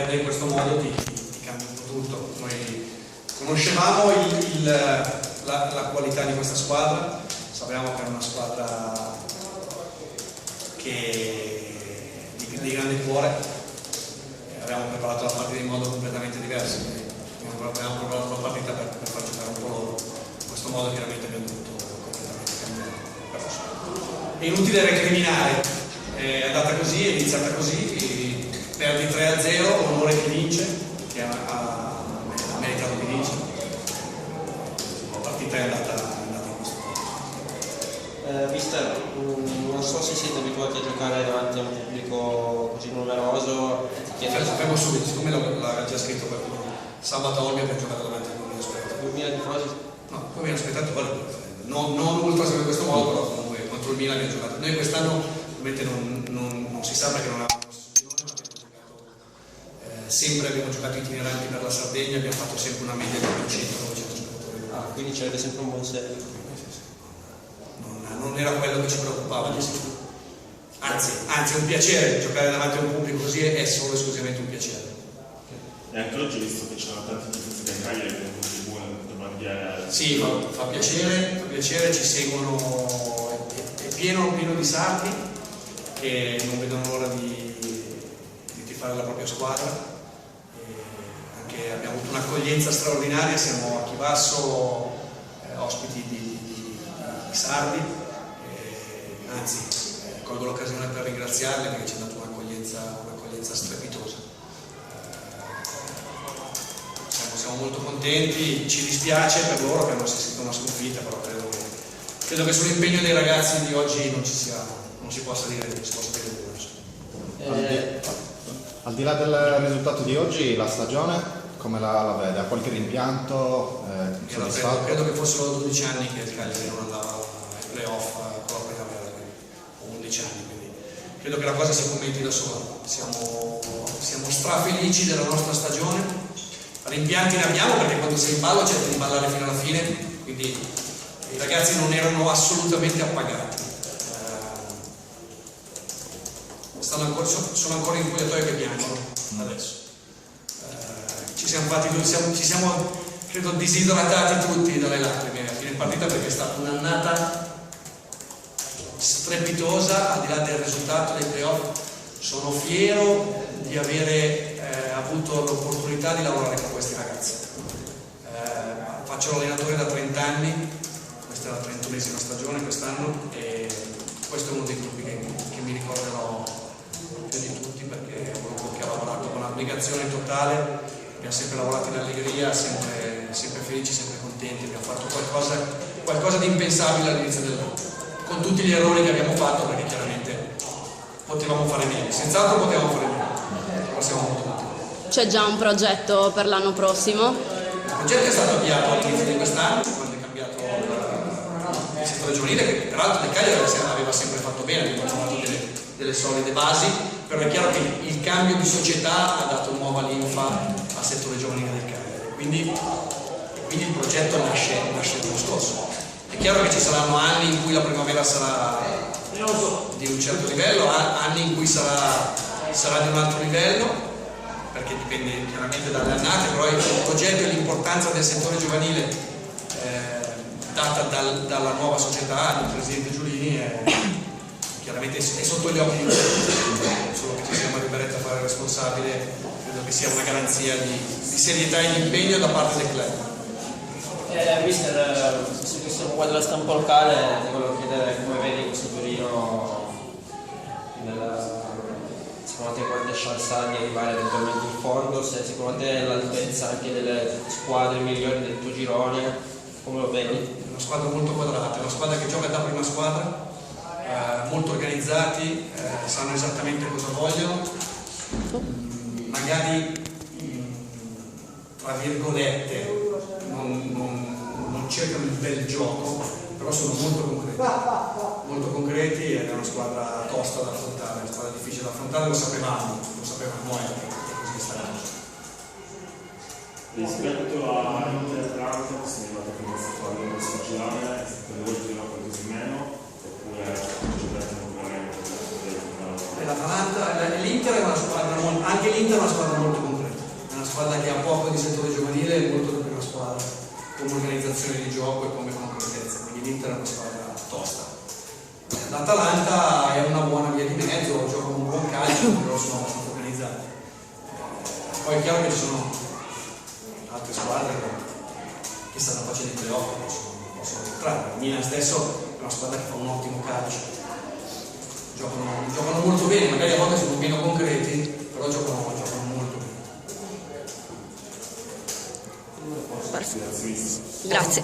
perde in questo modo ti cambia un po' tutto. Noi conoscevamo la qualità di questa squadra, sapevamo che era una squadra di grande cuore, avevamo preparato la partita in modo completamente diverso, abbiamo preparato la partita per far giocare un po' loro, in questo modo chiaramente abbiamo dovuto completamente cambiare. È inutile recriminare, è andata così, è iniziata così, perdi 3-0, onore chi vince, che ha meritato di vincere, la partita è andata in questo modo. Mister, non so se siete abituati a giocare davanti a un pubblico così numeroso. Sappiamo subito, siccome l'ha già scritto qualcuno, sabato Olbia abbiamo giocato davanti a 2000 spettatori. 2000 tifosi? No, 2000 spettatori, non ultras in questo modo, però comunque contro il Milan abbiamo giocato. Noi quest'anno ovviamente non si sa perché non avevamo sempre abbiamo giocato itineranti per la Sardegna, abbiamo fatto sempre una media di 100-900 spettatori. Ah, quindi c'era sempre un buon seguito. Non era quello che ci preoccupava, anzi è un piacere giocare davanti a un pubblico così, è solo esclusivamente un piacere. E anche oggi, visto che c'erano tanti tifosi del Cagliari che contribuono per bandiere. Sì, fa piacere, ci seguono, è pieno di sardi che non vedono l'ora di tifare la propria squadra. Anche abbiamo avuto un'accoglienza straordinaria, siamo a Chivasso ospiti di sardi, anzi colgo l'occasione per ringraziarli perché ci hanno dato un'accoglienza strepitosa. Siamo molto contenti, ci dispiace per loro che hanno assistito a una sconfitta, però credo che sull'impegno dei ragazzi di oggi non si possa dire nulla. Al di là del risultato di oggi, la stagione come la vede? Ha qualche rimpianto? Soddisfatto? Credo che fossero 12 anni che il Cagliari non andava ai playoff con la primavera, o 11 anni, quindi credo che la cosa si commenti da sola. Siamo strafelici della nostra stagione, rimpianti ne abbiamo perché quando sei in ballo cerchi di ballare fino alla fine, quindi i ragazzi non erano assolutamente appagati. Sono ancora in spogliatoio che piangono adesso. Ci siamo credo disidratati tutti dalle lacrime a fine partita perché è stata un'annata strepitosa, al di là del risultato dei playoff. Sono fiero di avere avuto l'opportunità di lavorare con questi ragazzi. Faccio l'allenatore da 30 anni, questa è la 31esima stagione quest'anno e questo è uno dei gruppi che mi ricorderò più di tutti perché è un gruppo che ha lavorato con abnegazione totale, abbiamo sempre lavorato in allegria, sempre felici, sempre contenti, abbiamo fatto qualcosa di impensabile all'inizio dell'anno, con tutti gli errori che abbiamo fatto perché chiaramente potevamo fare meglio, senz'altro potevamo fare meglio, però siamo molto contenti. C'è già un progetto per l'anno prossimo? Il progetto è stato avviato all'inizio di quest'anno, quando è cambiato il settore giovanile, che peraltro del Cagliari aveva sempre fatto bene, abbiamo fatto delle solide basi, però è chiaro che il cambio di società ha dato nuova linfa al settore giovanile del Cagliari, quindi il progetto nasce l'anno scorso. È chiaro che ci saranno anni in cui la primavera sarà di un certo livello, anni in cui sarà di un altro livello, perché dipende chiaramente dalle annate, però il progetto e l'importanza del settore giovanile data dalla nuova società, del presidente Giulini, chiaramente è sotto gli occhi di tutti, solo che ci siamo ripetuti a fare responsabile, credo che sia una garanzia di serietà e di impegno da parte del club. Mister, visto che siamo qua della stampa locale, ti volevo chiedere come vedi questo Torino secondo te quante chance ha di arrivare eventualmente in fondo, se secondo te è l'altezza anche delle squadre migliori del tuo girone, come lo vedi? È una squadra molto quadrata, è una squadra che gioca da prima squadra, molto organizzati, sanno esattamente cosa vogliono, magari tra virgolette non cercano il bel gioco, però sono molto concreti ed è una squadra tosta da affrontare, una squadra difficile da affrontare, lo sapevamo noi, così sta. Rispetto a Inter-Atalanta, sono arrivato a questa squadra in questo girone, per voi giocherà qualcosa in meno, oppure giocate tranquillamente? L'Atalanta, l'Inter è una squadra, anche l'Inter è una squadra molto concreta. squadra che ha poco di settore giovanile e molto di prima squadra, come organizzazione di gioco e come concretezza, quindi l'Inter è una squadra tosta. L'Atalanta è una buona via di mezzo, gioca un buon calcio, però sono abbastanza organizzati. Poi è chiaro che ci sono altre squadre che stanno facendo i playoff, possono entrare. Il Milan stesso è una squadra che fa un ottimo calcio, giocano molto bene, magari a volte sono meno concreti, però giocano molto bene. Grazie.